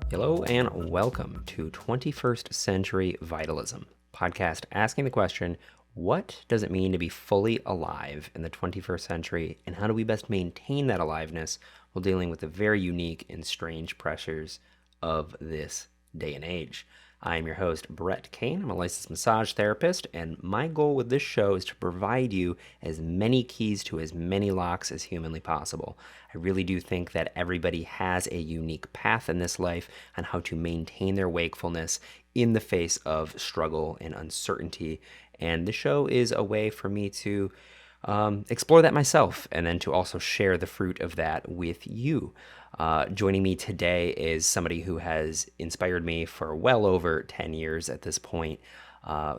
Hello and welcome to 21st Century Vitalism, podcast asking the question, what does it mean to be fully alive in the 21st century, and how do we best maintain that aliveness while dealing with the very unique and strange pressures of this day and age? I am your host, Brett Kane. I'm a licensed massage therapist, and my goal with this show is to provide you as many keys to as many locks as humanly possible. I really do think that everybody has a unique path in this life on how to maintain their wakefulness in the face of struggle and uncertainty. And the show is a way for me to explore that myself and then to also share the fruit of that with you. Joining me today is somebody who has inspired me for well over 10 years at this point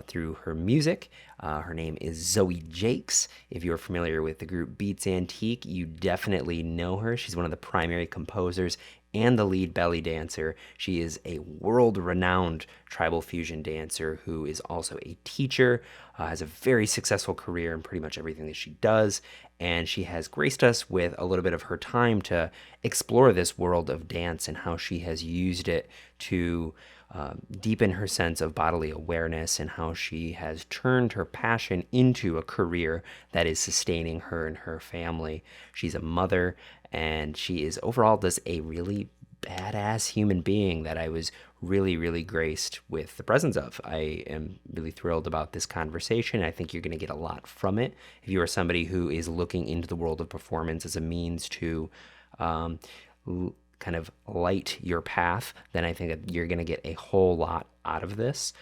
through her music. Her name is Zoe Jakes. If you're familiar with the group Beats Antique, you definitely know her. She's one of the primary composers and the lead belly dancer. She is a world-renowned tribal fusion dancer who is also a teacher, has a very successful career in pretty much everything that she does, and she has graced us with a little bit of her time to explore this world of dance and how she has used it to deepen her sense of bodily awareness and how she has turned her passion into a career that is sustaining her and her family. She's a mother, and she is overall just a really badass human being that I was really graced with the presence of. I am really thrilled about this conversation. I think you're going to get a lot from it. If you are somebody who is looking into the world of performance as a means to kind of light your path, then I think that you're going to get a whole lot out of this.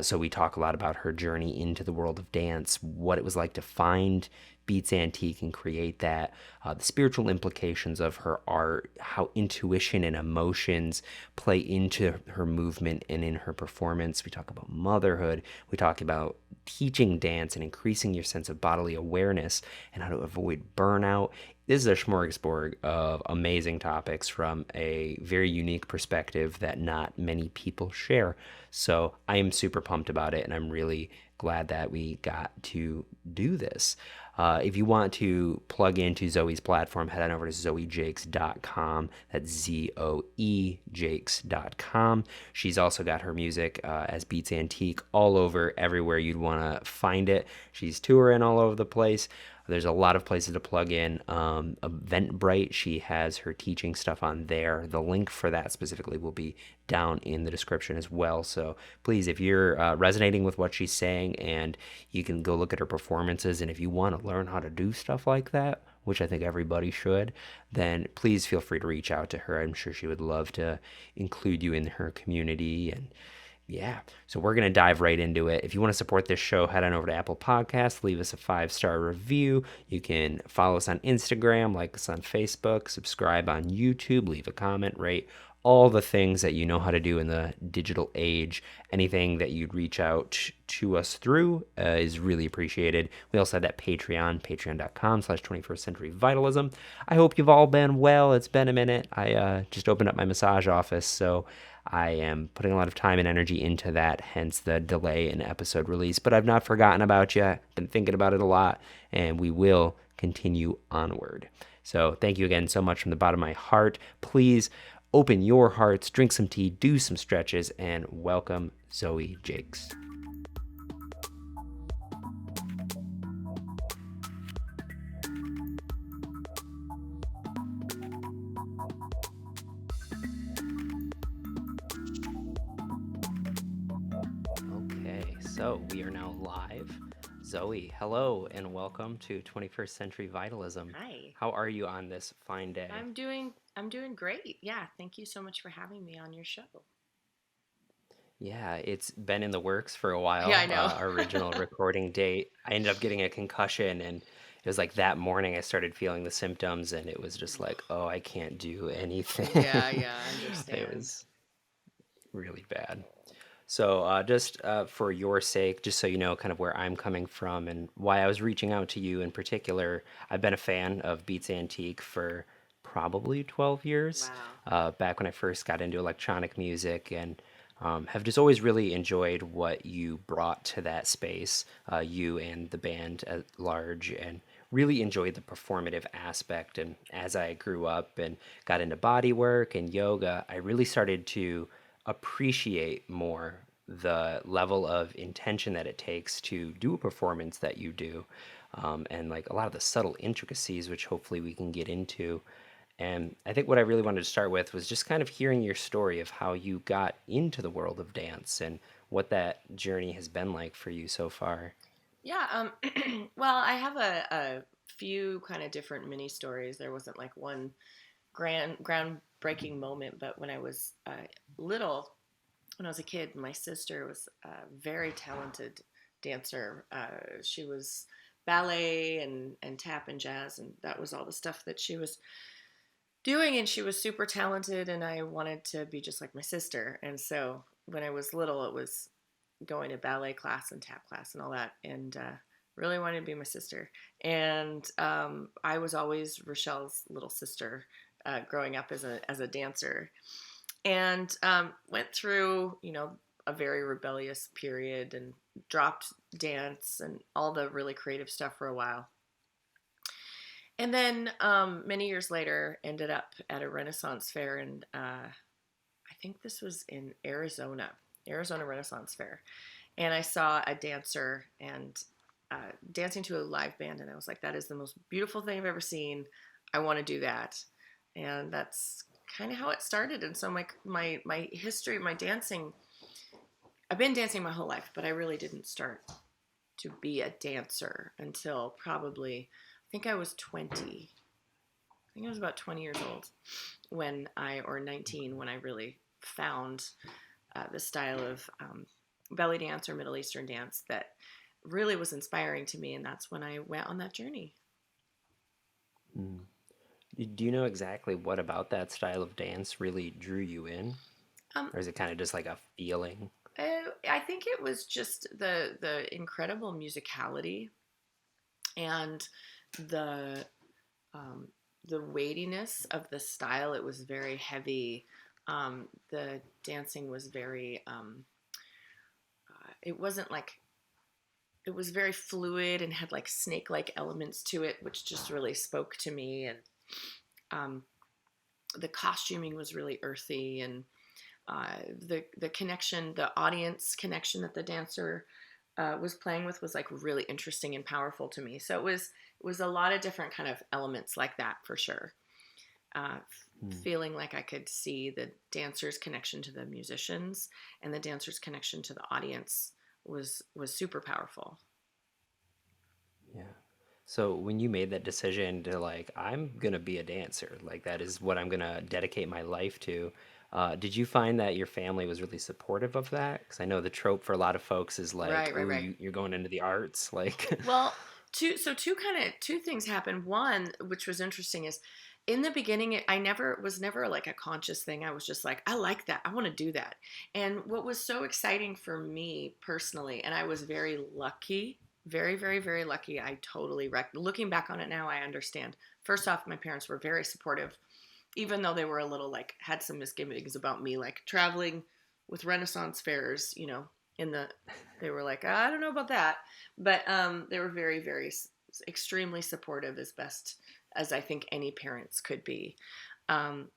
So we talk a lot about her journey into the world of dance, what it was like to find Beats Antique and create that, the spiritual implications of her art, how intuition and emotions play into her movement and in her performance. We talk about motherhood. We talk about teaching dance and increasing your sense of bodily awareness and how to avoid burnout. This is a smorgasbord of amazing topics from a very unique perspective that not many people share. So I am super pumped about it, and I'm really glad that we got to do this. If you want to plug into Zoe's platform, head on over to zoejakes.com. That's ZOE Jakes.com. She's also got her music as Beats Antique all over everywhere you'd want to find it. She's touring all over the place. There's a lot of places to plug in. Eventbrite, she has her teaching stuff on there. The link for that specifically will be down in the description as well. So please, if you're resonating with what she's saying, and you can go look at her performances, and if you want to learn how to do stuff like that, which I think everybody should, then please feel free to reach out to her. I'm sure she would love to include you in her community. And yeah, so we're going to dive right into it. If you want to support this show, head on over to Apple Podcasts, leave us a 5-star review. You can follow us on Instagram, like us on Facebook, subscribe on YouTube, leave a comment, rate, all the things that you know how to do in the digital age. Anything that you'd reach out to us through is really appreciated. We also have that Patreon, patreon.com/21st Century Vitalism. I hope you've all been well. It's been a minute. I just opened up my massage office, so I am putting a lot of time and energy into that, hence the delay in episode release. But I've not forgotten about you. Been thinking about it a lot, and we will continue onward. So thank you again so much from the bottom of my heart. Please open your hearts, drink some tea, do some stretches, and welcome Zoe Jakes. Okay, so we are now live. Zoe, hello, and welcome to 21st Century Vitalism. Hi. How are you on this fine day? I'm doing great. Yeah, thank you so much for having me on your show. Yeah, it's been in the works for a Yeah, I while. know. Our original recording date, I ended up getting a concussion, and it was like that morning I started feeling the symptoms, and it was just like, oh, I can't do Yeah, anything. yeah, I It understand. was really bad. So, just for your sake, just so you know kind of where I'm coming from and why I was reaching out to you in particular, I've been a fan of Beats Antique for probably 12 years, Wow. back when I first got into electronic music, and have just always really enjoyed what you brought to that space, you and the band at large, and really enjoyed the performative aspect. And as I grew up and got into body work and yoga, I really started to appreciate more the level of intention that it takes to do a performance that you do, and like a lot of the subtle intricacies, which hopefully we can get into. And I think what I really wanted to start with was just kind of hearing your story of how you got into the world of dance and what that journey has been like for you so far. Yeah. Well, I have a few kind of different mini stories. There wasn't like one groundbreaking moment, but when I was little, when I was a kid, my sister was a very talented dancer. She was ballet and tap and jazz, and that was all the stuff that she was doing. And she was super talented, and I wanted to be just like my sister. And so when I was little, it was going to ballet class and tap class and all that, and really wanted to be my sister. And I was always Rochelle's little sister, growing up as a dancer, and went through, a very rebellious period and dropped dance and all the really creative stuff for a while. And then many years later, ended up at a Renaissance fair, and I think this was in Arizona Renaissance Fair, and I saw a dancer and dancing to a live band, and I was like, that is the most beautiful thing I've ever seen. I want to do that, and that's kind of how it started. And so my history, my dancing, I've been dancing my whole life, but I really didn't start to be a dancer until probably, I think I was 20. I think I was about 20 years old or 19, when I really found the style of belly dance or Middle Eastern dance that really was inspiring to me. And that's when I went on that journey. Mm. Do you know exactly what about that style of dance really drew you in? Um, Or is it kind of just like a feeling? I think it was just the incredible musicality and the um, the weightiness of the style. It was very heavy. The dancing was very. It wasn't like, it was very fluid and had like snake-like elements to it, which just really spoke to me. And um, the costuming was really earthy, and the connection, the audience connection that the dancer was playing with was like really interesting and powerful to me. So it was a lot of different kind of elements like that for sure. Uh, Mm. Feeling like I could see the dancer's connection to the musicians and the dancer's connection to the audience was super powerful. Yeah. So when you made that decision to like, I'm gonna be a dancer, like that is what I'm gonna dedicate my life to, did you find that your family was really supportive of that? Because I know the trope for a lot of folks is like, Right, right, "Ooh, right. you're going into the arts," like. Well, two things happened. One, which was interesting, is in the beginning, I never was never like a conscious thing. I was just like, I like that. I want to do that. And what was so exciting for me personally, and I was very lucky, very, very, very lucky. I totally looking back on it now, I understand. First off, my parents were very supportive, even though they were a little like had some misgivings about me like traveling with Renaissance fairs, in the they were like, I don't know about that, but they were very, very extremely supportive, as best as I think any parents could be, um,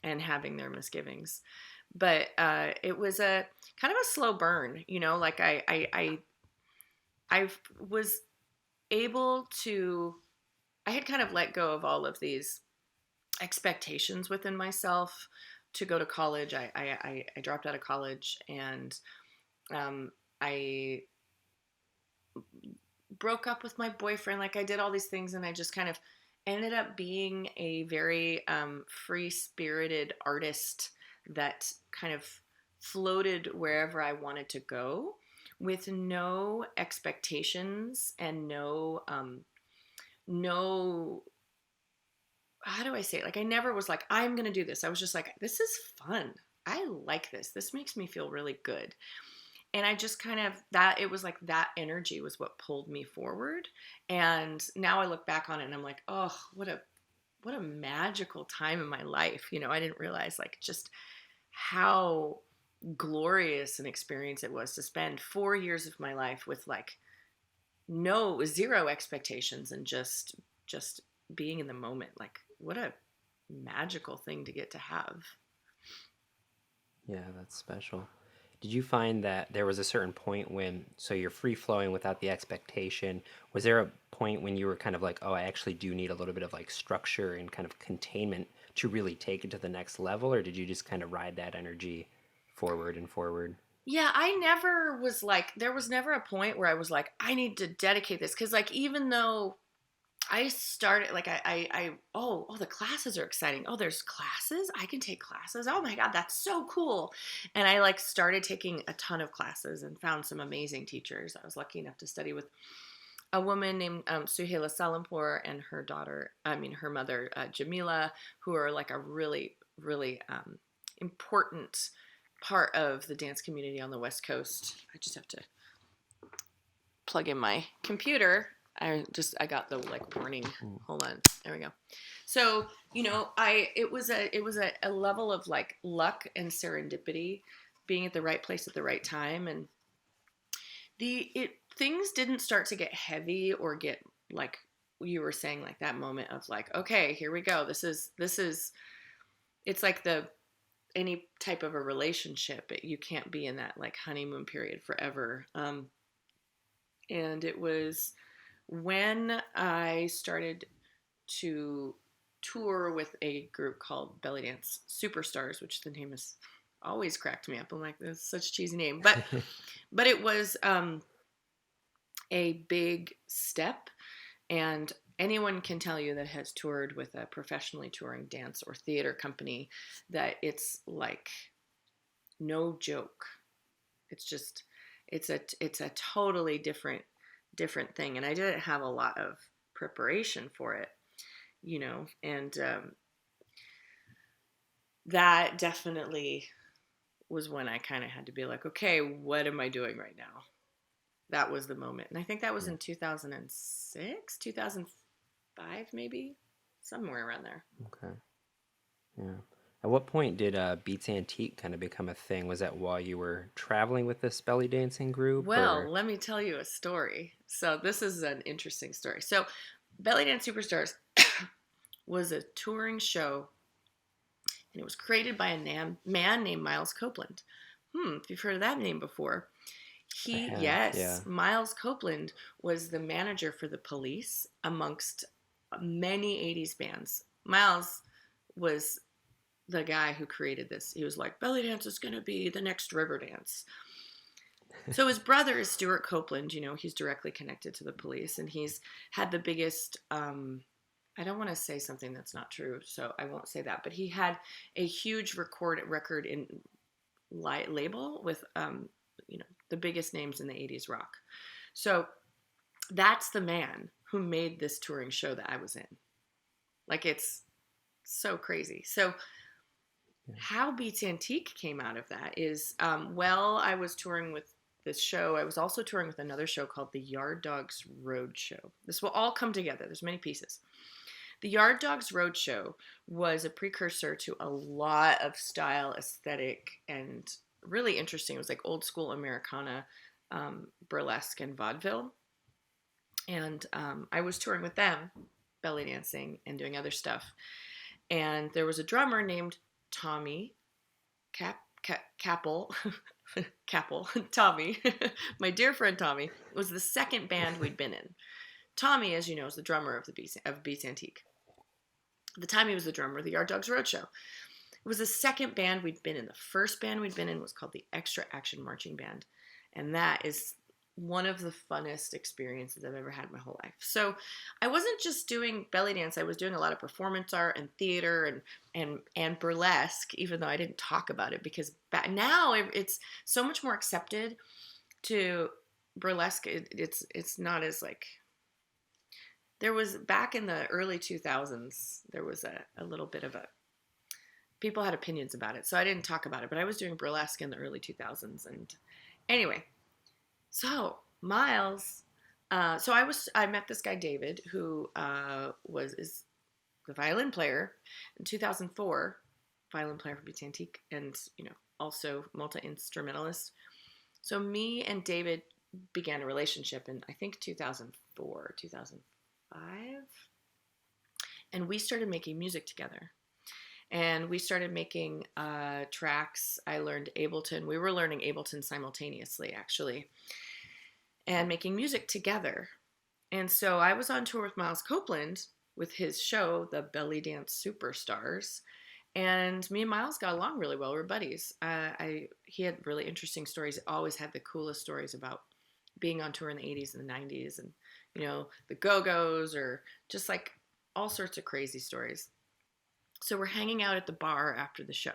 and having their misgivings. But it was a kind of a slow burn, like I was able to, I had kind of let go of all of these expectations within myself to go to college. I dropped out of college, and I broke up with my boyfriend. Like, I did all these things, and I just kind of ended up being a very free spirited artist that kind of floated wherever I wanted to go with no expectations and no, how do I say it? Like, I never was like, I'm going to do this. I was just like, this is fun. I like this. This makes me feel really good. And I just kind of, that, it was like that energy was what pulled me forward. And now I look back on it and I'm like, oh, what a magical time in my life. I didn't realize like just how glorious an experience it was to spend 4 years of my life with like no zero expectations and just just being in the moment. Like, what a magical thing to get to have. Yeah, that's special. Did you find that there was a certain point when, so you're free flowing without the expectation? Was there a point when you were kind of like, oh, I actually do need a little bit of like structure and kind of containment to really take it to the next level? Or did you just kind of ride that energy forward and forward? Yeah, I never was like, there was never a point where I was like, I need to dedicate this. Cause like, even though I started, like, oh, the classes are exciting. Oh, there's classes? I can take classes. Oh my God, that's so cool. And I like started taking a ton of classes and found some amazing teachers. I was lucky enough to study with a woman named Suhaila Salampur and her mother, Jamila, who are like a really, really important part of the dance community on the West Coast. I just have to plug in my computer. I got the like warning. Hold on. There we go. So, it was a level of like luck and serendipity, being at the right place at the right time. And things didn't start to get heavy or get like you were saying, like that moment of like, okay, here we go. This is it's like any type of a relationship. You can't be in that like honeymoon period forever. And it was when I started to tour with a group called Belly Dance Superstars, which the name has always cracked me up. I'm like, that's such a cheesy name, but it was a big step, and anyone can tell you that has toured with a professionally touring dance or theater company that it's like no joke. It's just it's a totally different thing, and I didn't have a lot of preparation for it, and that definitely was when I kind of had to be like, okay, what am I doing right now? That was the moment. And I think that was in 2006, 2005, maybe somewhere around there. Okay. Yeah. At what point did Beats Antique kind of become a thing? Was that while you were traveling with this belly dancing group, Well, or? let me tell you a story. So this is an interesting story. So Belly Dance Superstars was a touring show, and it was created by a man named Miles Copeland. If you've heard of that name before. I have, yeah. Yes, Miles Copeland was the manager for the Police amongst many 80s bands. Miles was the guy who created this. He was like, belly dance is going to be the next river dance. So his brother is Stuart Copeland. He's directly connected to the Police, and he's had the biggest, I don't want to say something that's not true, so I won't say that, but he had a huge record in label with, the biggest names in the 80s rock. So that's the man who made this touring show that I was in. Like, it's so crazy. So how Beats Antique came out of that is, I was touring with this show. I was also touring with another show called the Yard Dogs Road Show. This will all come together. There's many pieces. The Yard Dogs Road Show was a precursor to a lot of style, aesthetic, and really interesting. It was like old school Americana, burlesque, and vaudeville. And I was touring with them, belly dancing and doing other stuff. And there was a drummer named Tommy Capel. Tommy, my dear friend Tommy, was the second band we'd been in. Tommy, as you know, is the drummer of Beats Antique. At the time, he was the drummer of the Yard Dogs Roadshow. It was the second band we'd been in. The first band we'd been in was called the Extra Action Marching Band. And that is one of the funnest experiences I've ever had in my whole life. So I wasn't just doing belly dance. I was doing a lot of performance art and theater and burlesque, even though I didn't talk about it, because now it's so much more accepted to burlesque. It's not as like, there was back in the early 2000s, there was a little bit of people had opinions about it. So I didn't talk about it, but I was doing burlesque in the early 2000s. And anyway, so Miles, I met this guy, David, who is the violin player in 2004, violin player for Beats Antique, and, also multi-instrumentalist. So me and David began a relationship in, I think, 2004, 2005. And we started making music together. And we started making tracks. I learned Ableton. We were learning Ableton simultaneously, actually, and making music together. And so I was on tour with Miles Copeland with his show, The Belly Dance Superstars. And me and Miles got along really well. We're buddies. He had really interesting stories. Always had the coolest stories about being on tour in the 80s and the 90s and, the Go-Go's or just like all sorts of crazy stories. So we're hanging out at the bar after the show.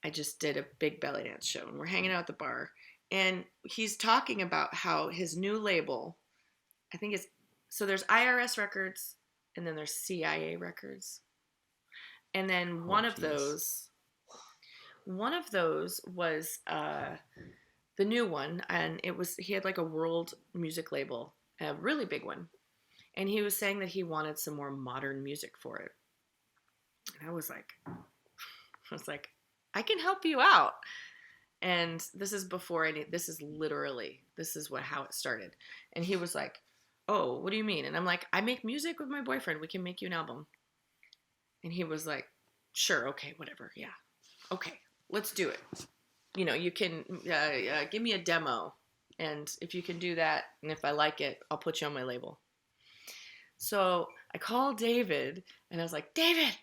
I just did a big belly dance show and we're hanging out at the bar. And he's talking about how his new label, I think it's, so there's IRS records and then there's CIA records. And then one of those was the new one, and he had like a world music label, a really big one, and he was saying that he wanted some more modern music for it. And I was like, I can help you out. And this is before this is how it started. And he was like, oh, what do you mean? And I'm like, I make music with my boyfriend. We can make you an album. And he was like, sure, okay, whatever. Yeah. Okay, let's do it. You can give me a demo. And if you can do that, and if I like it, I'll put you on my label. So I called David and I was like, David,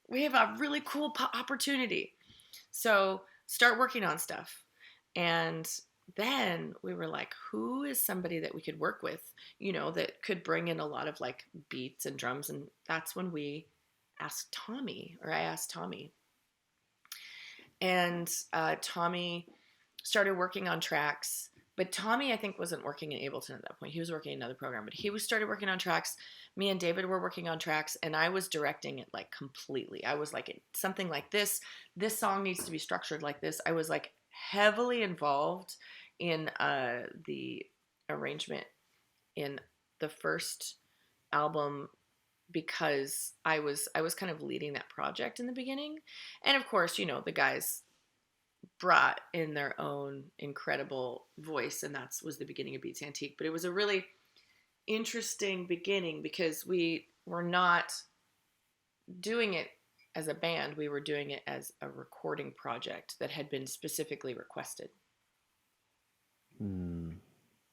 we have a really cool opportunity. So start working on stuff. And then we were like, who is somebody that we could work with, that could bring in a lot of like beats and drums. And that's when I asked Tommy. And Tommy started working on tracks. But Tommy, I think, wasn't working in Ableton at that point. He was working in another program. But he started working on tracks. Me and David were working on tracks. And I was directing it like completely. I was like, something like this. This song needs to be structured like this. I was like heavily involved in the arrangement in the first album because I was kind of leading that project in the beginning. And of course, the guys brought in their own incredible voice, and that was the beginning of Beats Antique. But it was a really interesting beginning because we were not doing it as a band. We were doing it as a recording project that had been specifically requested.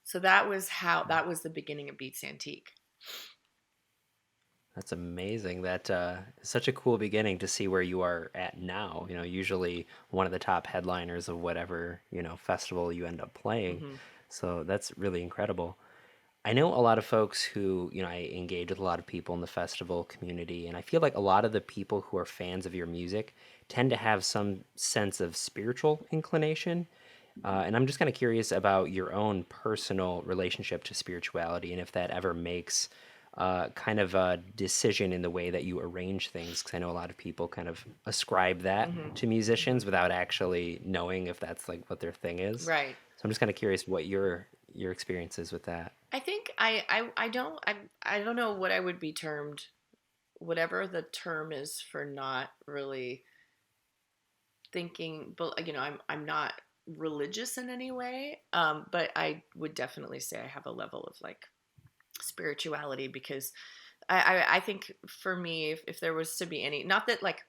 So that was the beginning of Beats Antique. That's amazing. That is such a cool beginning to see where you are at now. Usually one of the top headliners of whatever, festival you end up playing. Mm-hmm. So that's really incredible. I know a lot of folks who, I engage with a lot of people in the festival community, and I feel like a lot of the people who are fans of your music tend to have some sense of spiritual inclination. And I'm just kind of curious about your own personal relationship to spirituality and if that ever makes kind of a decision in the way that you arrange things, because I know a lot of people kind of ascribe that to musicians without actually knowing if that's like what their thing is. Right. So I'm just kind of curious what your experience is with that. I think I don't know what I would be termed, whatever the term is for not really thinking, but I'm not religious in any way, but I would definitely say I have a level of like spirituality because I think for me, if there was to be any, not that like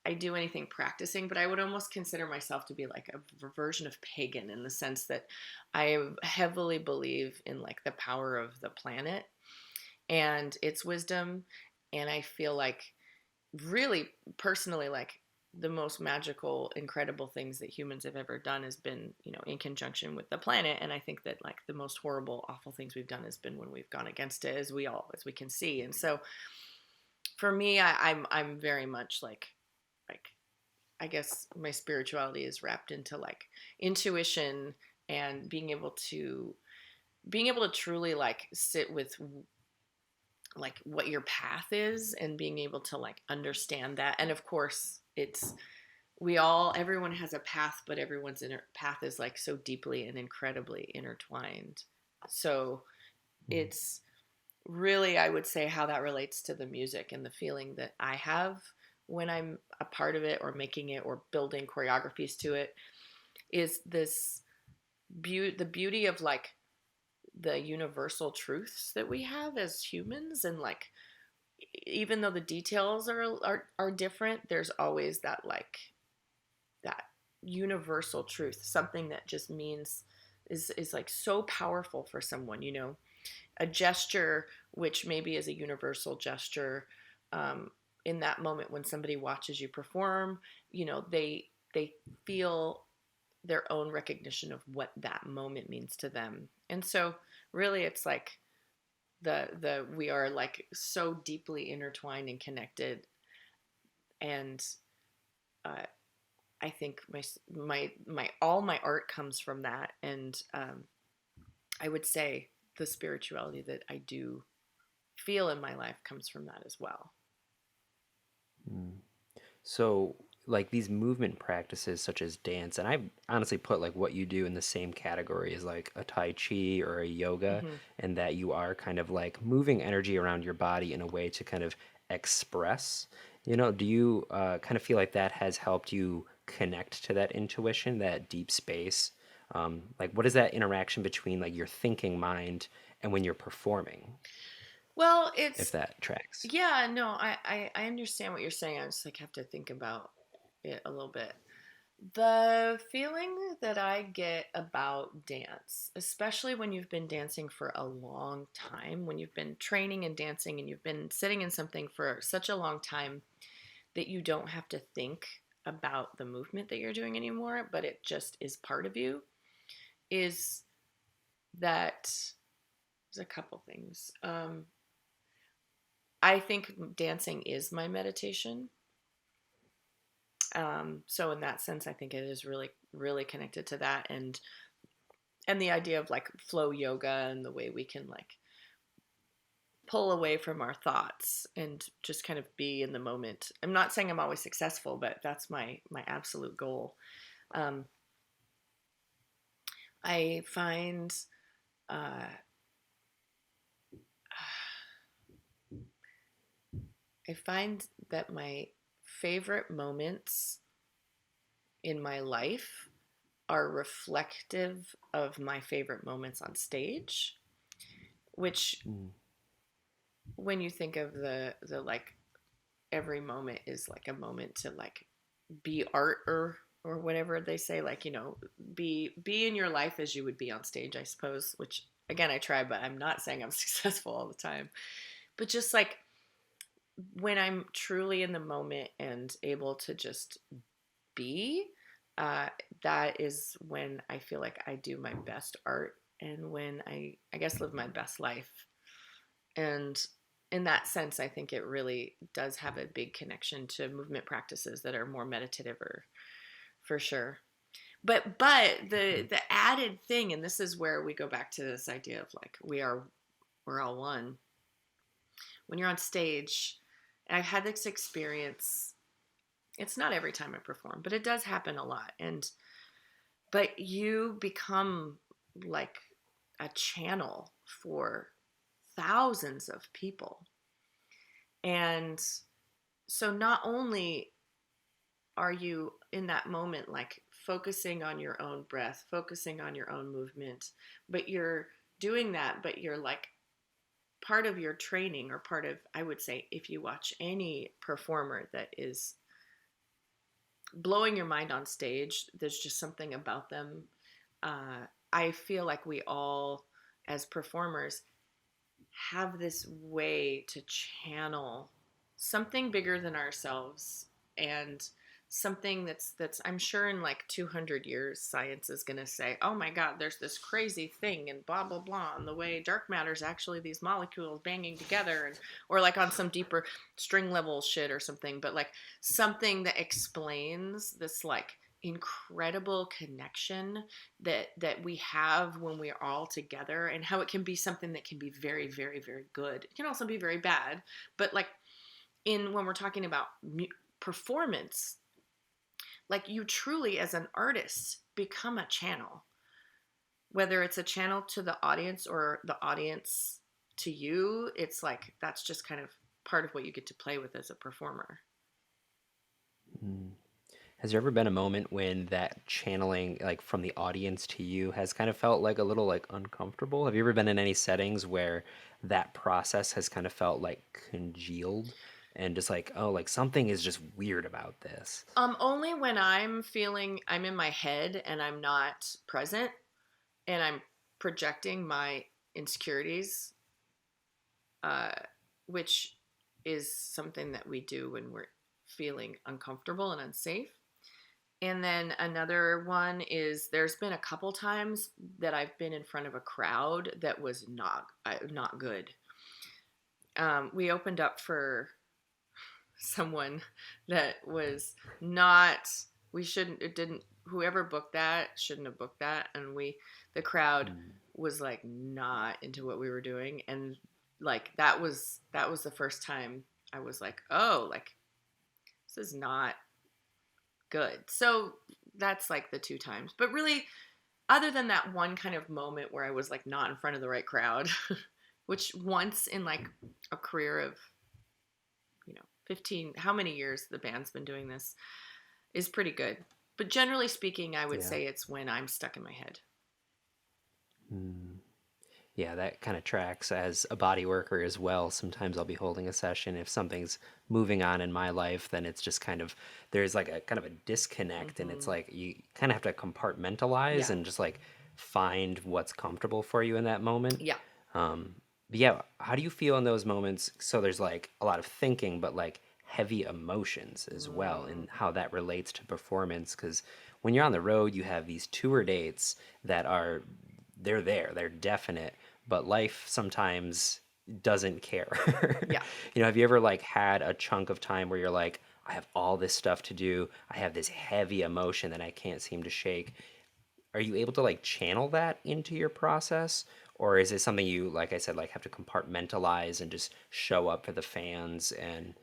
I do anything practicing, but I would almost consider myself to be like a version of pagan in the sense that I heavily believe in like the power of the planet and its wisdom. And I feel like really personally, like the most magical, incredible things that humans have ever done has been, in conjunction with the planet. And I think that like the most horrible, awful things we've done has been when we've gone against it, as we can see. And so for me, I'm very much like, I guess my spirituality is wrapped into like intuition and being able to truly like sit with like what your path is and being able to like understand that. And of course everyone has a path, but everyone's path is like so deeply and incredibly intertwined. So it's really, I would say, how that relates to the music and the feeling that I have when I'm a part of it or making it or building choreographies to it is this the beauty of like the universal truths that we have as humans and like even though the details are different, there's always that like that universal truth, something that just means is like so powerful for someone, you know, a gesture which maybe is a universal gesture, um, in that moment when somebody watches you perform, you know, they feel their own recognition of what that moment means to them. And so really it's like the we are like so deeply intertwined and connected. And uh, I think my all my art comes from that. And I would say the spirituality that I do feel in my life comes from that as well. Mm. So, like these movement practices such as dance, and I honestly put like what you do in the same category as like a Tai Chi or a yoga, Mm-hmm. and that you are kind of like moving energy around your body in a way to kind of express. Do you kind of feel like that has helped you connect to that intuition, that deep space? Like, what is that interaction between like your thinking mind and when you're performing, Well, if it's that tracks? yeah, no, I understand what you're saying. I just like have to think about it a little bit. The feeling that I get about dance, especially when you've been dancing for a long time, when you've been training and dancing and you've been sitting in something for such a long time that you don't have to think about the movement that you're doing anymore, but it just is part of you, is that there's a couple things. I think dancing is my meditation. So in that sense, I think it is really, really connected to that, and the idea of like flow yoga and the way we can like pull away from our thoughts and just kind of be in the moment. I'm not saying I'm always successful, but that's my absolute goal. Um, I find uh, I find that my favorite moments in my life are reflective of my favorite moments on stage, which Mm. when you think of the like every moment is like a moment to like be art or whatever they say, like, you know, be in your life as you would be on stage, I suppose, which again I try, but I'm not saying I'm successful all the time. But just like when I'm truly in the moment and able to just be, uh, that is when I feel like I do my best art and when I guess live my best life. And in that sense, I think it really does have a big connection to movement practices that are more meditative, or for sure. But the added thing, and this is where we go back to this idea of like we're all one. When you're on stage, and I've had this experience. It's not every time I perform, but it does happen a lot. And but you become like a channel for thousands of people. And so not only are you in that moment like focusing on your own breath, focusing on your own movement, but you're doing that, but you're like part of your training, or part of, I would say, if you watch any performer that is blowing your mind on stage, there's just something about them. I feel like we all, as performers, have this way to channel something bigger than ourselves, and something that's I'm sure in like 200 years science is going to say, oh my god, there's this crazy thing and blah blah blah, and the way dark matter is actually these molecules banging together, and or like on some deeper string level shit or something, but like something that explains this like incredible connection that we have when we're all together, and how it can be something that can be very very very good. It can also be very bad, but like in when we're talking about performance, like you truly as an artist become a channel, whether it's a channel to the audience or the audience to you. It's like that's just kind of part of what you get to play with as a performer. Mm. Has there ever been a moment when that channeling, like from the audience to you, has kind of felt like a little like uncomfortable? Have you ever been in any settings where that process has kind of felt like congealed and just like, oh, like something is just weird about this? Only when I'm feeling I'm in my head and I'm not present and I'm projecting my insecurities, uh, which is something that we do when we're feeling uncomfortable and unsafe. And then another one is there's been a couple times that I've been in front of a crowd that was not good. We opened up for someone that was not. We shouldn't. It didn't. Whoever booked that shouldn't have booked that, and the crowd Mm. was like not into what we were doing, and like that was the first time I was like, oh, like this is not good. So that's like the two times. But really, other than that one kind of moment where I was like not in front of the right crowd, which once in like a career of, 15, how many years the band's been doing this is pretty good. But generally speaking, I would Yeah. say it's when I'm stuck in my head. Mm. Yeah, that kind of tracks as a body worker as well. Sometimes I'll be holding a session. If something's moving on in my life, then it's just kind of, there's like a kind of a disconnect, and it's Mm-hmm. like you kind of have to compartmentalize Yeah. and just like find what's comfortable for you in that moment. Yeah. Um, but yeah, how do you feel in those moments? So there's like a lot of thinking, but like heavy emotions as well, Mm. and how that relates to performance. Because when you're on the road, you have these tour dates that are, they're definite, but life sometimes doesn't care. Yeah. Have you ever like had a chunk of time where you're like, I have all this stuff to do, I have this heavy emotion that I can't seem to shake? Are you able to like channel that into your process, or is it something you, like I said, like have to compartmentalize and just show up for the fans? And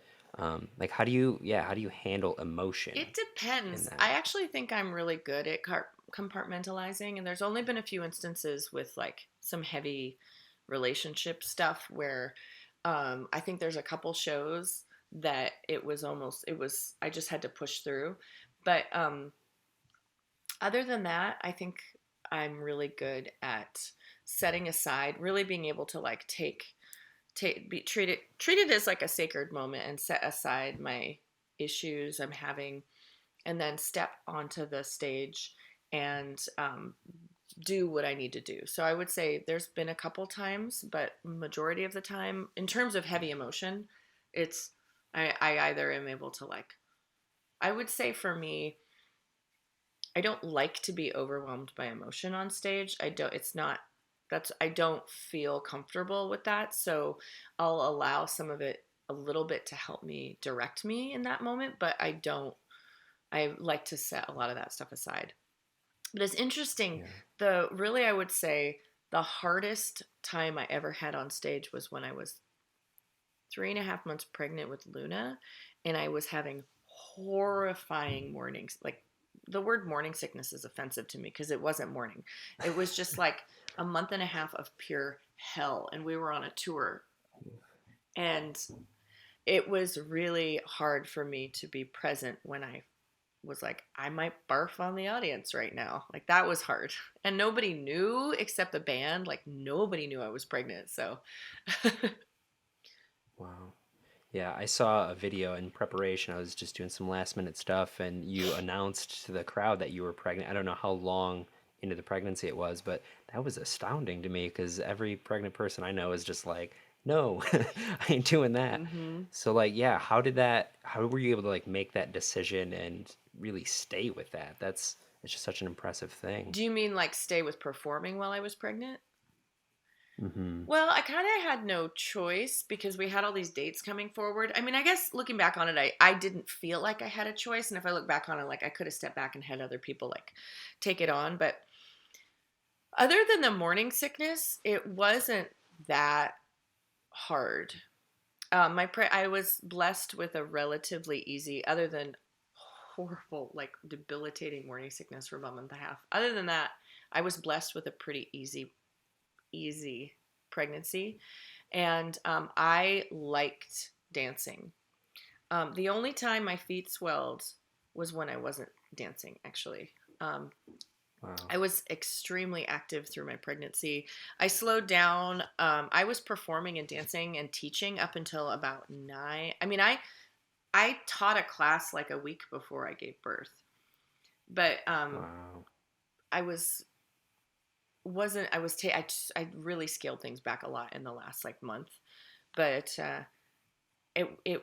like how do you handle emotion It in depends. that? I actually think I'm really good at compartmentalizing, and there's only been a few instances with like some heavy relationship stuff where I think there's a couple shows that I just had to push through. But other than that, I think I'm really good at setting aside, really being able to like treat it as like a sacred moment and set aside my issues I'm having, and then step onto the stage and do what I need to do. So I would say there's been a couple times, but majority of the time, in terms of heavy emotion, it's I either am able to like. I would say for me, I don't like to be overwhelmed by emotion on stage. I don't. It's not. I don't feel comfortable with that. So I'll allow some of it a little bit to help me direct me in that moment, but I don't. I like to set a lot of that stuff aside. But it's interesting. Yeah. I would say the hardest time I ever had on stage was when I was 3.5 months pregnant with Luna, and I was having horrifying mornings. Like the word morning sickness is offensive to me because it wasn't morning. It was just like a month and a half of pure hell, and we were on a tour, and it was really hard for me to be present when I was like, I might barf on the audience right now. Like that was hard. And nobody knew except the band. Like nobody knew I was pregnant. So Wow. Yeah, I saw a video in preparation. I was just doing some last minute stuff, and you announced to the crowd that you were pregnant. I don't know how long into the pregnancy it was, but that was astounding to me because every pregnant person I know is just like, no, I ain't doing that. mm-hmm. So, like, yeah, how were you able to like make that decision and really stay with that? It's just such an impressive thing. Do you mean like stay with performing while I was pregnant? Hmm. Well, I kind of had no choice because we had all these dates coming forward. I mean, I guess looking back on it, I didn't feel like I had a choice. And if I look back on it, like I could have stepped back and had other people like take it on. But other than the morning sickness, it wasn't that hard. I was blessed with a relatively easy, other than horrible, like debilitating morning sickness for about a month and a half. Other than that, I was blessed with a pretty easy pregnancy, and I liked dancing. The only time my feet swelled was when I wasn't dancing, actually. Um, Wow. I was extremely active through my pregnancy. I slowed down. I was performing and dancing and teaching up until about 9. I mean, I taught a class like a week before I gave birth, but Wow. I was wasn't I was I really scaled things back a lot in the last like month, but it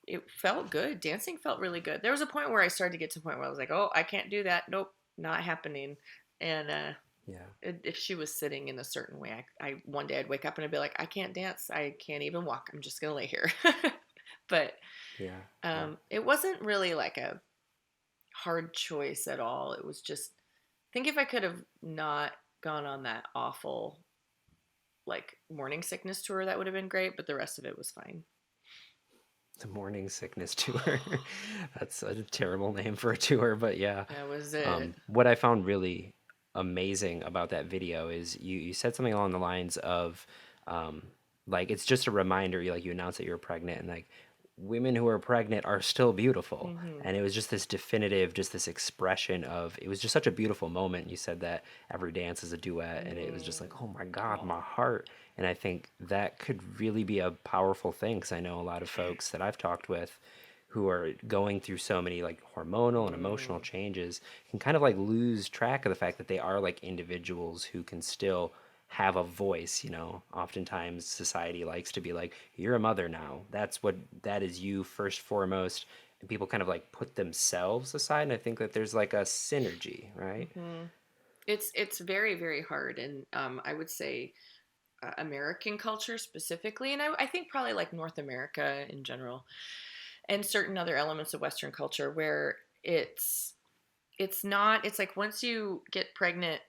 it felt good. Dancing felt really good. There was a point where I started to get to a point where I was like, oh, I can't do that. Nope, not happening. And Yeah. if she was sitting in a certain way, I one day I'd wake up and I'd be like, I can't dance. I can't even walk. I'm just gonna lay here. But Yeah. Yeah. it wasn't really like a hard choice at all. It was just, I think if I could have not gone on that awful like morning sickness tour, that would have been great. But the rest of it was fine. The morning sickness tour. That's a terrible name for a tour, but yeah. That was it. What I found really amazing about that video is you said something along the lines of, um, like, it's just a reminder. You announced that you were pregnant, and like women who are pregnant are still beautiful. Hmm. And it was just this definitive, just this expression of, it was just such a beautiful moment. You said that every dance is a duet, and it was just like, oh my God, Oh. my heart. And I think that could really be a powerful thing, because I know a lot of folks that I've talked with who are going through so many like hormonal and emotional Mm. changes can kind of like lose track of the fact that they are like individuals who can still have a voice. Oftentimes society likes to be like, you're a mother now, that is you first foremost, and people kind of like put themselves aside, and I think that there's like a synergy, right? Hmm. It's very very hard, and I would say American culture specifically, and I think probably like North America in general, and certain other elements of Western culture where it's not. It's like once you get pregnant,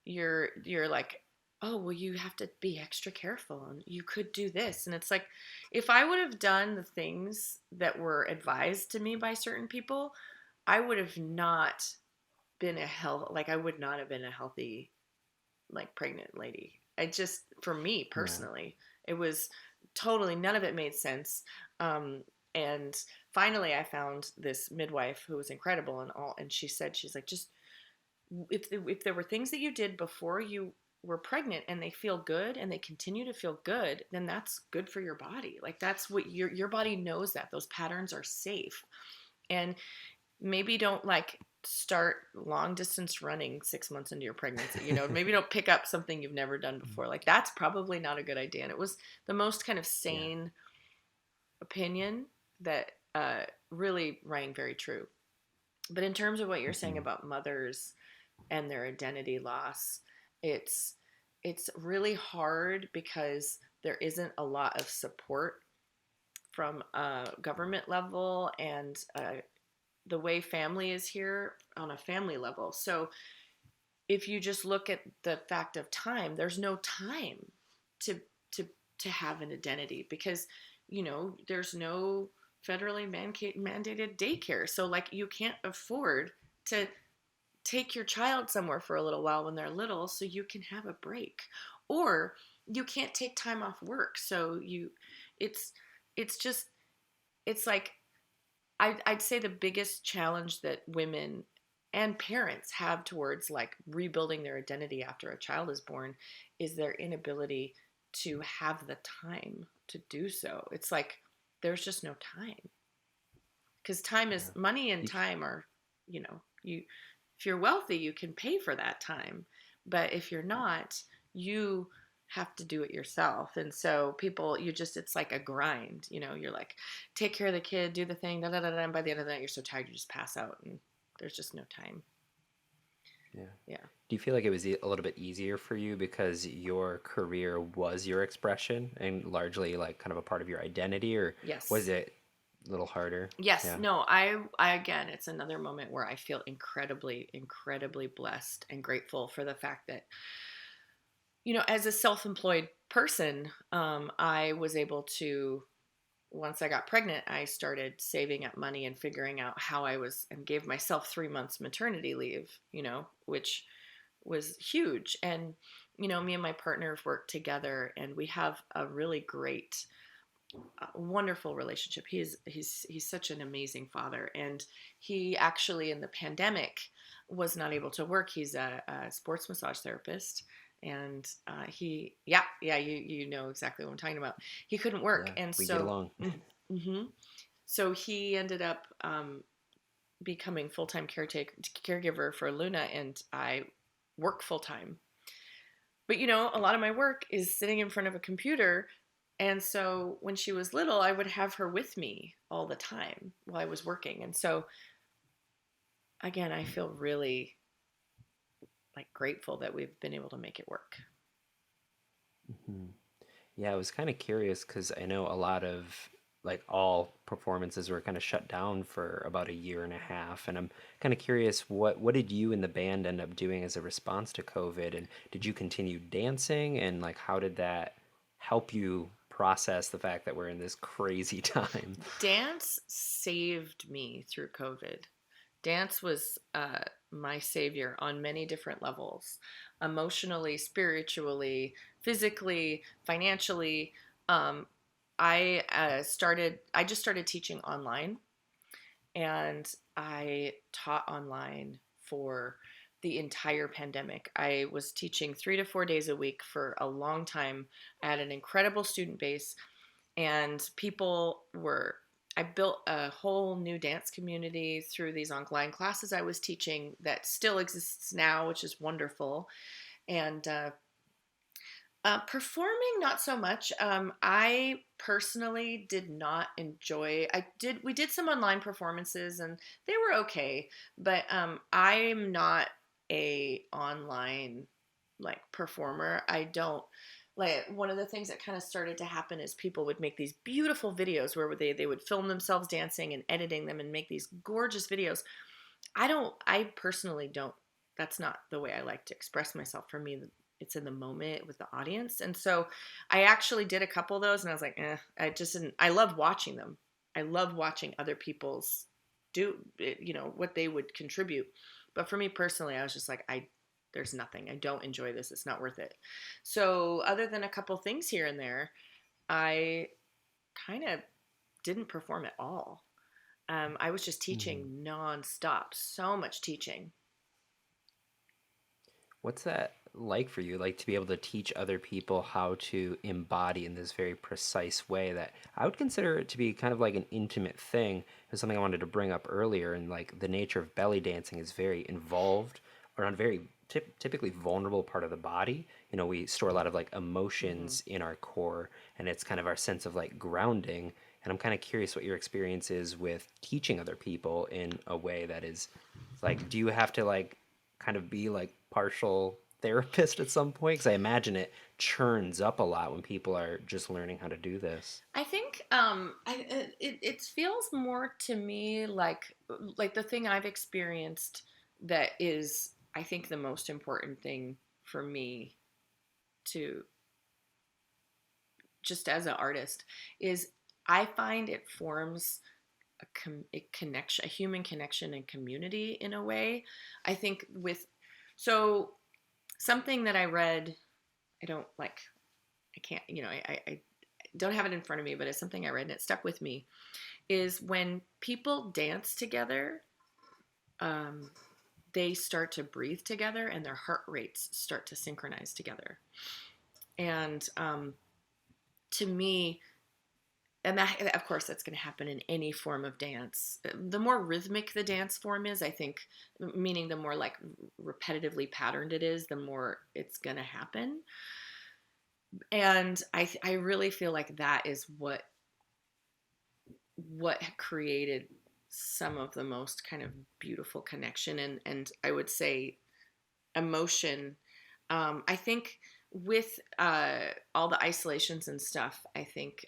you're like, oh well, you have to be extra careful, and you could do this, and it's like, if I would have done the things that were advised to me by certain people, I would have not been a health like I would not have been a healthy like pregnant lady. I just, for me Yeah. personally, it was totally, none of it made sense. Um, and finally, I found this midwife who was incredible and all. And she said, she's like, just if there were things that you did before you were pregnant and they feel good and they continue to feel good, then that's good for your body. Like that's what your body knows, that those patterns are safe. And maybe don't like start long distance running 6 months into your pregnancy. Maybe don't pick up something you've never done before. Like that's probably not a good idea. And it was the most kind of Yeah. sane opinion that really rang very true. But in terms of what you're saying Hmm. about mothers and their identity loss, it's it's really hard because there isn't a lot of support from a government level and the way family is here on a family level. So if you just look at the fact of time, there's no time to to to have an identity because there's no federally mandated daycare. So like you can't afford to take your child somewhere for a little while when they're little so you can have a break, or you can't take time off work. So it's it's just it's like I'd say the biggest challenge that women and parents have towards like rebuilding their identity after a child is born is their inability to have the time to do so. It's like there's just no time because time is Yeah. money, and You, time are, you if you're wealthy, you can pay for that time, but if you're not, you have to do it yourself. And so people, it's like a grind. You're like, take care of the kid, do the thing, da da da da. And by the end of the night, you're so tired, you just pass out, and there's just no time. yeah. Yeah. Do you feel like it was a little bit easier for you because your career was your expression and largely like kind of a part of your identity, or was Yes. it a little harder? Yes. Yeah. No. I again, it's another moment where I feel incredibly, incredibly blessed and grateful for the fact that as a self-employed person, I was able to, once I got pregnant, I started saving up money and figuring out how I was, and gave myself 3 months maternity leave, which was huge. And, me and my partner have worked together, and we have a really great a wonderful relationship. He's such an amazing father, and he actually in the pandemic was not able to work. He's a sports massage therapist, and you know exactly what I'm talking about. He couldn't work, Yeah, and we get so along. mm-hmm. So he ended up becoming full time caregiver for Luna, and I work full time. But you know, a lot of my work is sitting in front of a computer. And so when she was little, I would have her with me all the time while I was working. And so again, I feel really like grateful that we've been able to make it work. Hmm. Yeah, I was kind of curious because I know a lot of like all performances were kind of shut down for about a year and a half, and I'm kind of curious what did you and the band end up doing as a response to COVID, and did you continue dancing, and like how did that help you process the fact that we're in this crazy time? Dance saved me through COVID. Dance was my savior on many different levels, emotionally, spiritually, physically, financially. Um, I just started teaching online, and I taught online for the entire pandemic. I was teaching 3 to 4 days a week for a long time. I had an incredible student base, and people were I built a whole new dance community through these online classes I was teaching that still exists now, which is wonderful. And performing, not so much. I personally did not enjoy. We did some online performances, and they were okay. But I'm not a online like performer. I don't like one of the things that kind of started to happen is people would make these beautiful videos where they would film themselves dancing and editing them and make these gorgeous videos. I personally don't, that's not the way I like to express myself. For me, it's in the moment with the audience. And so I actually did a couple of those, and I was like, I just didn't, I love watching them. I love watching other people's what they would contribute. But for me personally, I was just like, there's nothing. I don't enjoy this. It's not worth it. So other than a couple things here and there, I kind of didn't perform at all. I was just Mhm. teaching nonstop, so much teaching. What's that like for you? Like to be able to teach other people how to embody in this very precise way that I would consider it to be kind of like an intimate thing. It's something I wanted to bring up earlier. And like the nature of belly dancing is very involved around a very typically vulnerable part of the body. You know, we store a lot of like Hmm. emotions in our core, and it's kind of our sense of like grounding. And I'm kind of curious what your experience is with teaching other people in a way that is like, do you have to like kind of be like partial therapist at some point? Because I imagine it churns up a lot when people are just learning how to do this. I think it feels more to me like the thing I've experienced that is I think the most important thing for me to just as an artist is I find it forms a connection, a human connection and community in a way. I think with so something that I read, I don't like, I can't, I don't have it in front of me, but it's something I read and it stuck with me. Is when people dance together, um, they start to breathe together and their heart rates start to synchronize together. And to me, and that of course that's going to happen in any form of dance. The more rhythmic the dance form is, I think, meaning the more like repetitively patterned it is, the more it's going to happen. And I really feel like that is what created some of the most kind of beautiful connection and I would say emotion. I think with all the isolations and stuff, I think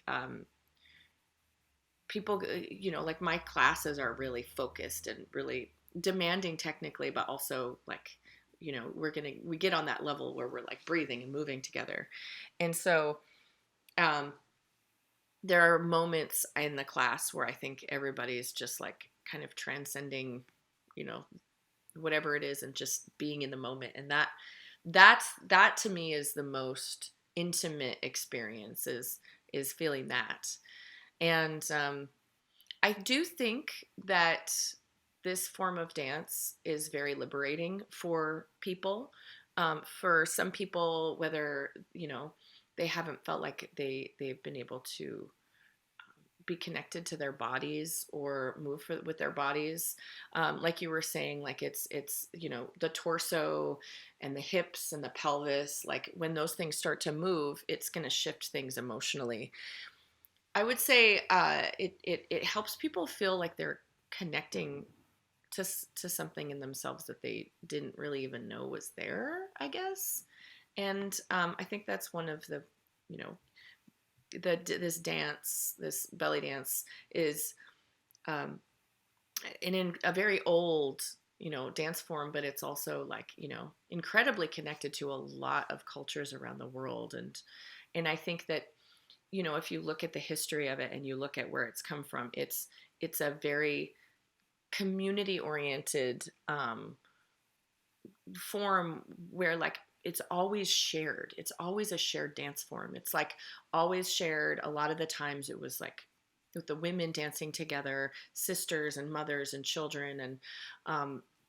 people, like my classes are really focused and really demanding technically, but also like, we get on that level where we're like breathing and moving together. And so um, there are moments in the class where I think everybody is just like kind of transcending, you know, whatever it is and just being in the moment. And that to me is the most intimate experience is feeling that. And I do think that this form of dance is very liberating for people. For some people, whether, they haven't felt like they've been able to be connected to their bodies or move with their bodies, like you were saying, like it's the torso and the hips and the pelvis, like when those things start to move, it's going to shift things emotionally. I would say it helps people feel like they're connecting to something in themselves that they didn't really even know was there, I guess. And I think that's one of the, you know, this dance, this belly dance, is um, in a very old, dance form, but it's also like, incredibly connected to a lot of cultures around the world. And I think that, if you look at the history of it and you look at where it's come from, it's a very community oriented form where, like, it's always shared. It's always a shared dance form. It's like always shared. A lot of the times it was like with the women dancing together, sisters and mothers and children,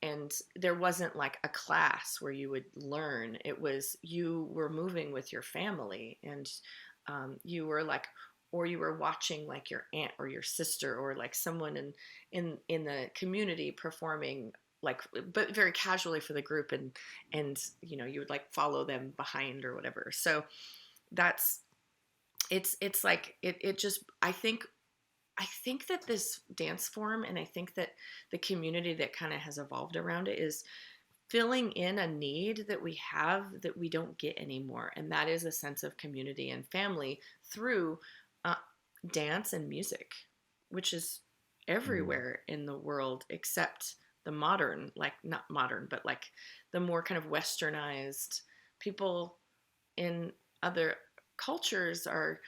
and there wasn't like a class where you would learn. It was, you were moving with your family, and you were like, or you were watching like your aunt or your sister or like someone in the community performing, like, but very casually for the group, and you would like follow them behind or whatever. So that's, it's like it just, I think that this dance form, and I think that the community that kind of has evolved around it, is filling in a need that we have that we don't get anymore, and that is a sense of community and family through uh, dance and music, which is Mm. everywhere in the world except the modern, like, not modern, but like the more kind of westernized people in other cultures are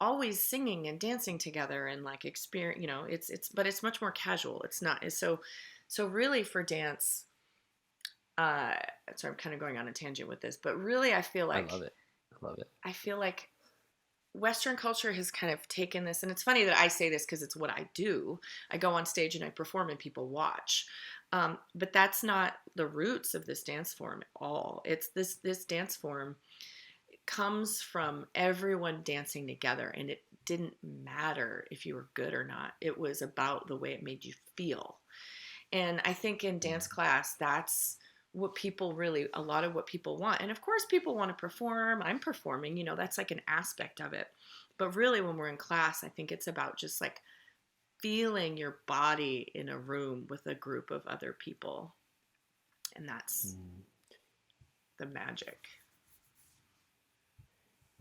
always singing and dancing together and like experience, but it's much more casual. It's not so really for dance. uh so I'm kind of going on a tangent with this, but really I love it. I love it. I feel like Western culture has kind of taken this, and it's funny that I say this because it's what I do. I go on stage and I perform and people watch. But that's not the roots of this dance form at all. It's this dance form comes from everyone dancing together, and it didn't matter if you were good or not. It was about the way it made you feel. And I think in dance class, that's what people really, a lot of what people want. And of course, people want to perform. I'm performing, that's like an aspect of it. But really, when we're in class, I think it's about just like feeling your body in a room with a group of other people. And that's Mm. the magic.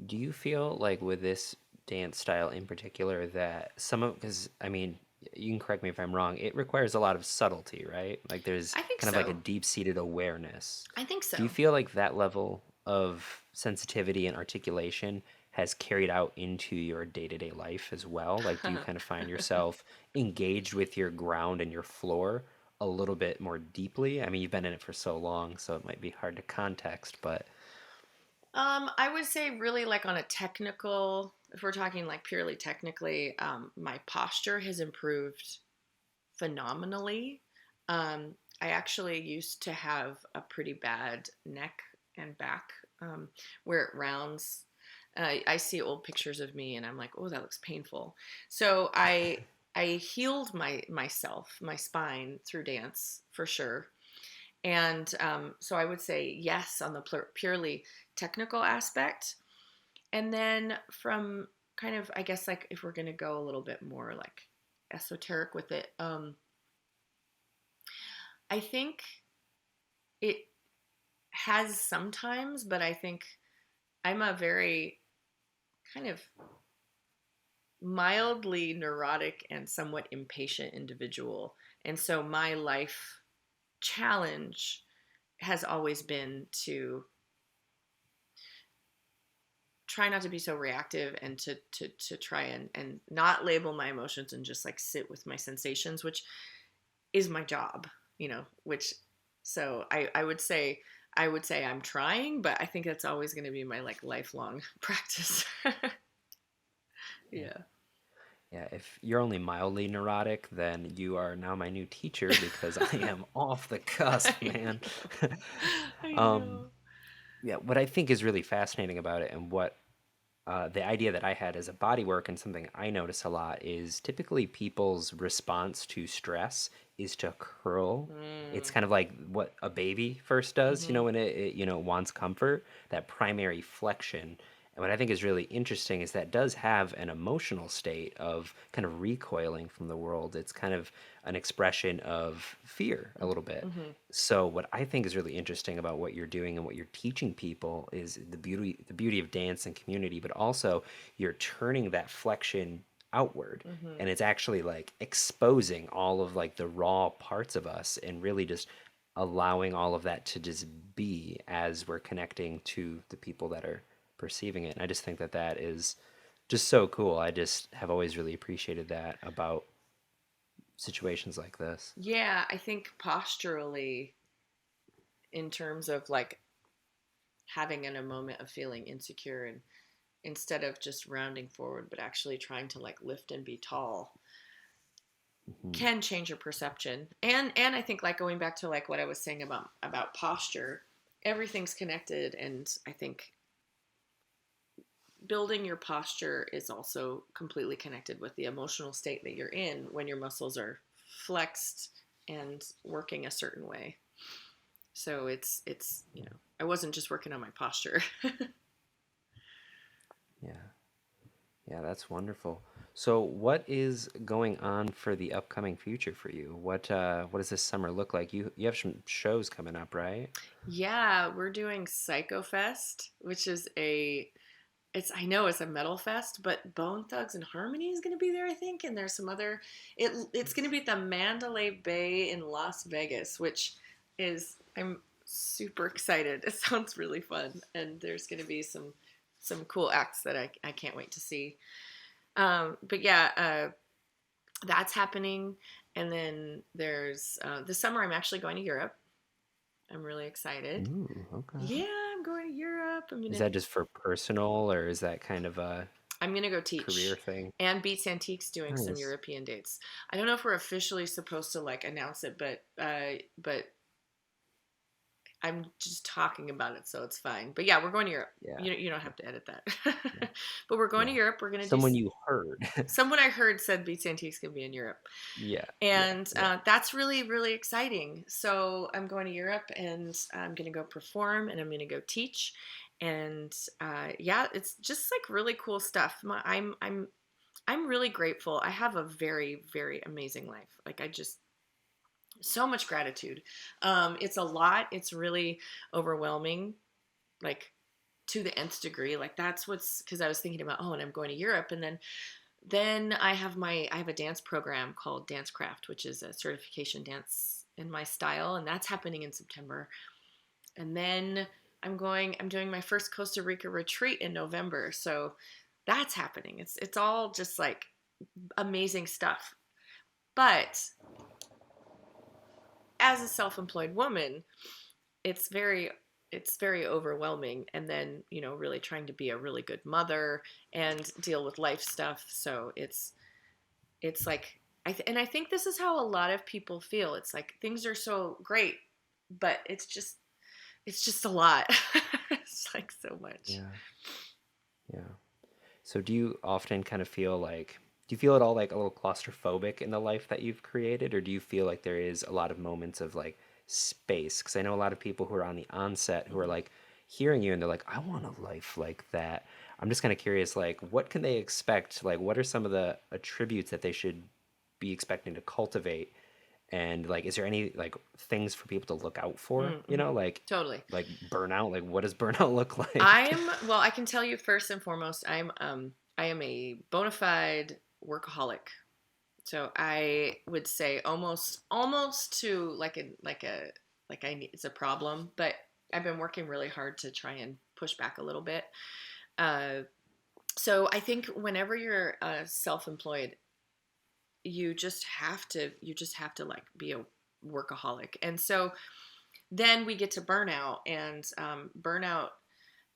Do you feel like with this dance style in particular that some of, because I mean, you can correct me if I'm wrong, it requires a lot of subtlety, right? Like there's I think kind of like a so. deep-seated awareness. I think Do you so. feel like that level of sensitivity and articulation has carried out into your day-to-day life as well? Like, do you kind of find yourself engaged with your ground and your floor a little bit more deeply? I mean, you've been in it for so long, so it might be hard to context, but I would say really like on a technical, if we're talking like purely technically, my posture has improved phenomenally. I actually used to have a pretty bad neck and back, where it rounds. I see old pictures of me and I'm like, oh, that looks painful. So I healed myself, my spine, through dance for sure. And so I would say yes on the purely technical aspect. And then from kind of, I guess, like if we're going to go a little bit more like esoteric with it, I think it has sometimes, but I think I'm a very kind of mildly neurotic and somewhat impatient individual. And so my life challenge has always been to try not to be so reactive, and to try and not label my emotions and just like sit with my sensations, which is my job, which, so I would say I'm trying, but I think that's always going to be my like lifelong practice. Yeah. Yeah, if you're only mildly neurotic, then you are now my new teacher because I am off the cusp, I man. know. I um, know. yeah, what I think is really fascinating about it, and what the idea that I had as a body work, and something I notice a lot, is typically people's response to stress is to curl. It's Mm. kind of like what a baby first does, Hmm. when it wants comfort, that primary flexion. And what I think is really interesting is that does have an emotional state of kind of recoiling from the world. It's kind of an expression of fear a little bit. Hmm. So what I think is really interesting about what you're doing and what you're teaching people is the beauty of dance and community, but also you're turning that flexion outward, Hmm. and it's actually like exposing all of like the raw parts of us and really just allowing all of that to just be as we're connecting to the people that are perceiving it. And I just think that that is just so cool. I just have always really appreciated that about situations like this. Yeah, I think posturally, in terms of like having in a moment of feeling insecure, and instead of just rounding forward, but actually trying to like lift and be tall, Mhm. can change your perception. And I think, like, going back to like what I was saying about posture, everything's connected. And I think building your posture is also completely connected with the emotional state that you're in when your muscles are flexed and working a certain way. So it's I wasn't just working on my posture. Yeah. Yeah, that's wonderful. So, what is going on for the upcoming future for you? What does this summer look like? You have some shows coming up, right? Yeah, we're doing Psycho Fest, which is a it's I know it's a metal fest, but Bone Thugs and Harmony is going to be there, I think, and there's some other. It's going to be at the Mandalay Bay in Las Vegas, which is I'm super excited. It sounds really fun, and there's going to be some cool acts that I can't wait to see. But yeah, that's happening, and then there's this summer I'm actually going to Europe. I'm really excited. Ooh, okay. Yeah, I'm going to Europe. Is that just for personal, or is that kind of a I'm gonna go career teach. thing? And Beats Antiques doing some Nice. European dates. I don't know if we're officially supposed to like announce it, but I'm just talking about it, so it's fine. But yeah, we're going to Europe. Yeah, You don't have to edit yeah, that. But we're going to yeah. Europe. We're gonna do. Someone you heard. Someone I heard said Beats Antiques can be in Europe, Yeah, yeah, and yeah. that's really really exciting. So I'm going to Europe, and I'm gonna go perform, and I'm gonna go teach, and yeah, it's just like really cool stuff. I'm really grateful. I have a very, very amazing life. Like, I just, so much gratitude. It's a lot. It's really overwhelming, like, to the nth degree. Like, that's what's, because I was thinking about, oh, and I'm going to Europe. And then I have a dance program called Dance Craft, which is a certification dance in my style. And that's happening in September. And then I'm doing my first Costa Rica retreat in November. So that's happening. It's all just like amazing stuff. But as a self-employed woman, it's very it's very overwhelming, and then, really trying to be a really good mother and deal with life stuff. So it's like and I think this is how a lot of people feel. It's like things are so great, but it's just a lot. It's like so much. Yeah, yeah. So do you often kind of feel like, do you feel at all like a little claustrophobic in the life that you've created, or do you feel like there is a lot of moments of like space? Because I know a lot of people who are on the onset who are Hmm. like hearing you and they're like, I want a life like that. I'm just kind of curious, like, what can they expect? Like, what are some of the attributes that they should be expecting to cultivate? And like, is there any like things for people to look out for? Mm-hmm. Totally. Like burnout. Like, what does burnout look like? I'm well. I can tell you first and foremost, I am a bona fide workaholic. So I would say almost to like I need, it's a problem, but I've been working really hard to try and push back a little bit. Uh, so I think whenever you're self-employed, you just have to like be a workaholic, and so then we get to burnout, and burnout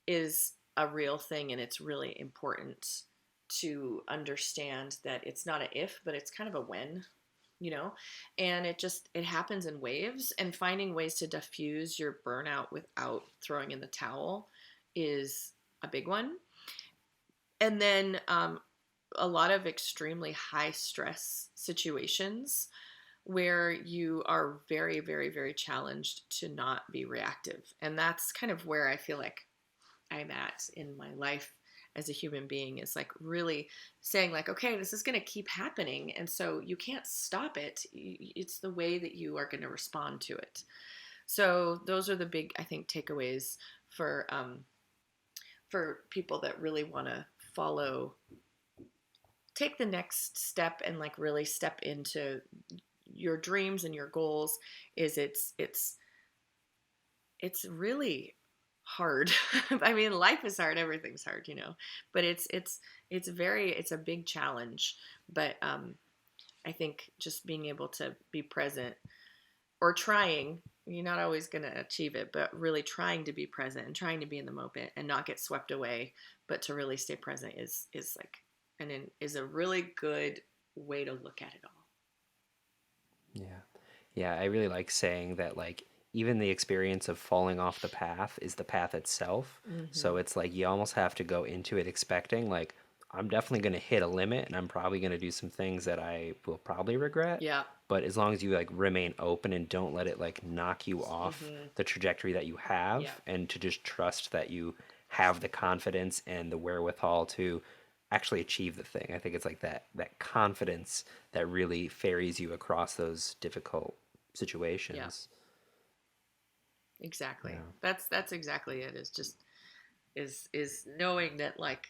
is a real thing, and it's really important. to understand that it's not a if, but it's kind of a when, you know, and it happens in waves, and finding ways to diffuse your burnout without throwing in the towel is a big one. And then a lot of extremely high stress situations where you are very, very, very challenged to not be reactive. And that's kind of where I feel like I'm at in my life as a human being, is like really saying like, okay, this is going to keep happening. And so you can't stop it. It's the way that you are going to respond to it. So those are the big, I think, takeaways for people that really want to follow, take the next step and like really step into your dreams and your goals. Is it's really hard. I mean, life is hard, everything's hard, you know, but it's a big challenge. But I think just being able to be present, or trying, you're not always going to achieve it, but really trying to be present and trying to be in the moment and not get swept away, but to really stay present is like, is a really good way to look at it all. Yeah. Yeah, I really like saying that, like, even the experience of falling off the path is the path itself. Mm-hmm. So it's like you almost have to go into it expecting, like, I'm definitely going to hit a limit and I'm probably going to do some things that I will probably regret. Yeah. But as long as you like remain open and don't let it like knock you off Mm-hmm. the trajectory that you have, Yeah. and to just trust that you have the confidence and the wherewithal to actually achieve the thing. I think it's like that confidence that really ferries you across those difficult Yeah. situations. Exactly. Yeah. That's exactly it. Is just is knowing that like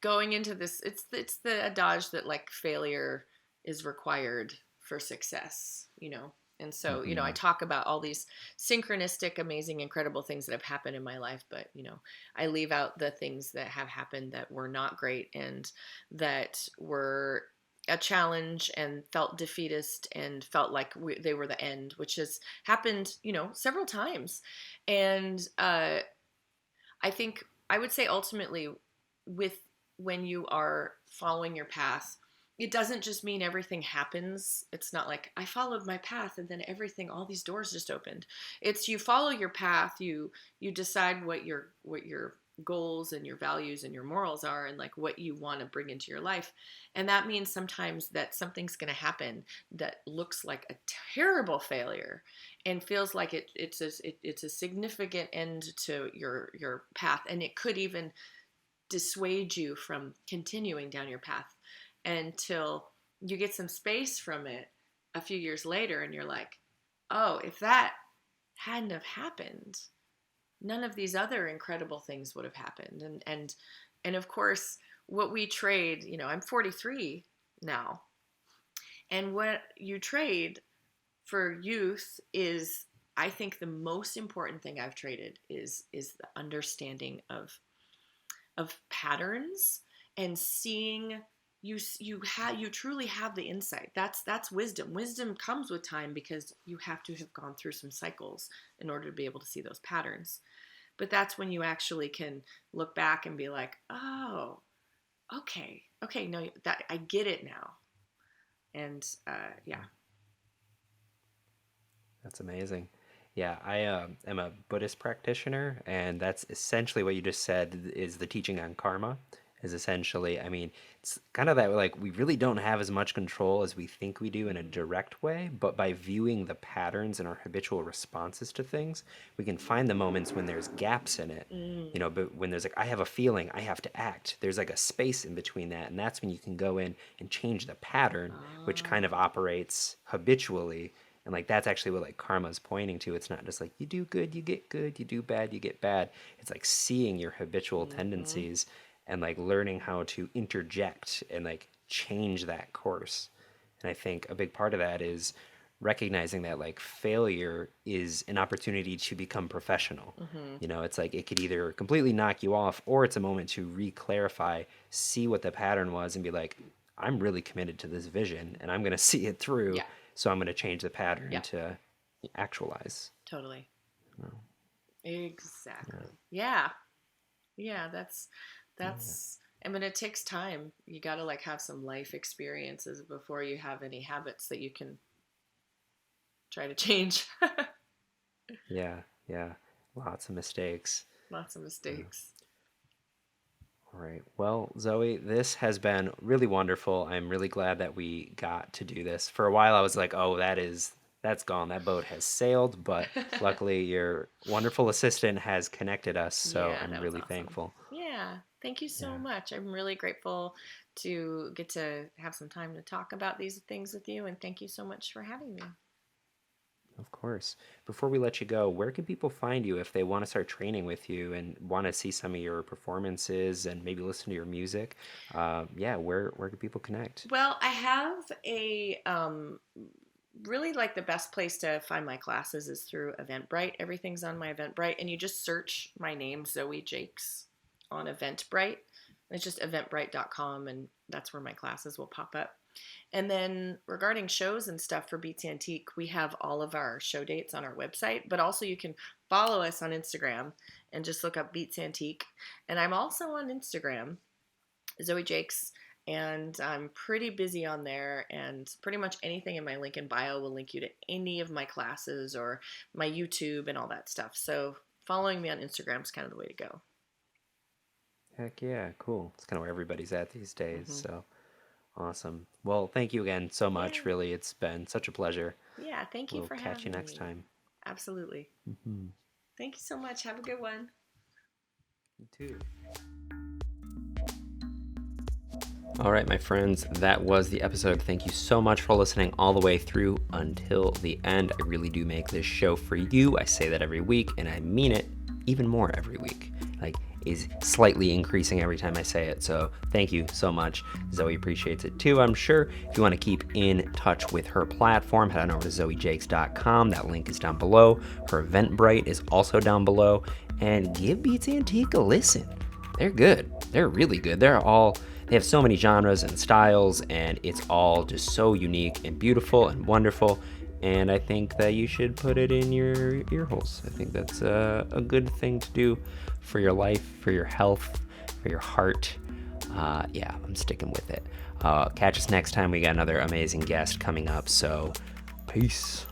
going into this, it's the adage that like failure is required for success, you know. And so, you know, I Hmm. talk about all these synchronistic, amazing, incredible things that have happened in my life, but you know, I leave out the things that have happened that were not great and that were a challenge and felt defeatist and felt like they were the end, which has happened, you know, several times. And I think I would say ultimately, with when you are following your path, it doesn't just mean everything happens. It's not like I followed my path and then everything, all these doors just opened. It's you follow your path, you decide what your goals and your values and your morals are, and like what you want to bring into your life. And that means sometimes that something's going to happen that looks like a terrible failure and feels like it's a significant end to your path, and it could even dissuade you from continuing down your path until you get some space from it a few years later, and you're like, oh, if that hadn't have happened, none of these other incredible things would have happened. And of course, what we trade, you know, I'm 43 now, and what you trade for youth is, I think the most important thing I've traded is the understanding of patterns, and seeing you truly have the insight. That's wisdom. Wisdom comes with time because you have to have gone through some cycles in order to be able to see those patterns. But that's when you actually can look back and be like, oh, okay, no, that I get it now. And yeah. That's amazing. Yeah, I am a Buddhist practitioner, and that's essentially what you just said is the teaching on karma. Is essentially, I mean, it's kind of that like we really don't have as much control as we think we do in a Mm-hmm. direct way, but by viewing the patterns in our habitual responses to things, we can find the moments when there's gaps in it. You Mm. know, but when there's like, I have a feeling, I have to act, there's like a space in between that, and that's when you can go in and change the pattern, which kind of Oh. operates habitually, and like that's actually what like karma is pointing to. It's not just like you do good, you get good, you do bad, you get bad. It's like seeing your habitual Mm-hmm. tendencies and like learning how to interject and like change that course. And I think a big part of that is recognizing that like failure is an opportunity to become professional. Mm-hmm. You know, it's like it could either completely knock you off, or it's a moment to re-clarify, see what the pattern was, and be like, I'm really committed to this vision and I'm going to see it through. Yeah. So I'm going to change the pattern Yeah. to actualize. Totally. Well, yeah. Exactly. Yeah. Yeah. That's I mean, it takes time. You got to like have some life experiences before you have any habits that you can try to change. Yeah, yeah. Lots of mistakes. Lots of Yeah. mistakes. All right. Well, Zoe, this has been really wonderful. I'm really glad that we got to do this. For a while, I was like, oh, that's gone. That boat has sailed. But luckily, your wonderful assistant has connected us. So Yeah, I'm that was really awesome. thankful. Yeah, thank you so Yeah, much. I'm really grateful to get to have some time to talk about these things with you, and thank you so much for having me. of course. Before we let you go, where can people find you if they want to start training with you and want to see some of your performances and maybe listen to your music? Yeah, where can people connect? Well, I have a really like the best place to find my classes is through Eventbrite. Everything's on my Eventbrite, and you just search my name, Zoe Jakes, on Eventbrite. It's just eventbrite.com, and that's where my classes will pop up. And then regarding shows and stuff for Beats Antique, we have all of our show dates on our website, but also you can follow us on Instagram and just look up Beats Antique. And I'm also on Instagram, Zoe Jakes, and I'm pretty busy on there. And pretty much anything in my link in bio will link you to any of my classes or my YouTube and all that stuff. So following me on Instagram is kind of the way to go. Heck yeah, cool. It's kind of where everybody's at these days. Mm-hmm. So awesome. Well, thank you again so much. Yeah. Really, it's been such a pleasure. Yeah. Thank you We'll for catch you having next me. time. Absolutely. Mhm. Thank you so much. Have a good one. You too. All right, my friends, that was the episode. Thank you so much for listening all the way through until the end. I really do make this show for you. I say that every week, and I mean it even more every week. Like, is slightly increasing every time I say it. So thank you so much. Zoe appreciates it too, I'm sure. If you want to keep in touch with her platform, head on over to zoejakes.com. That link is down below. Her Eventbrite is also down below. And give Beats Antique a listen. They're good. They're really good. They have so many genres and styles, and it's all just so unique and beautiful and wonderful. And I think that you should put it in your ear holes. I think that's a good thing to do for your life, for your health, for your heart. Yeah, I'm sticking with it. Catch us next time. We got another amazing guest coming up. So, peace.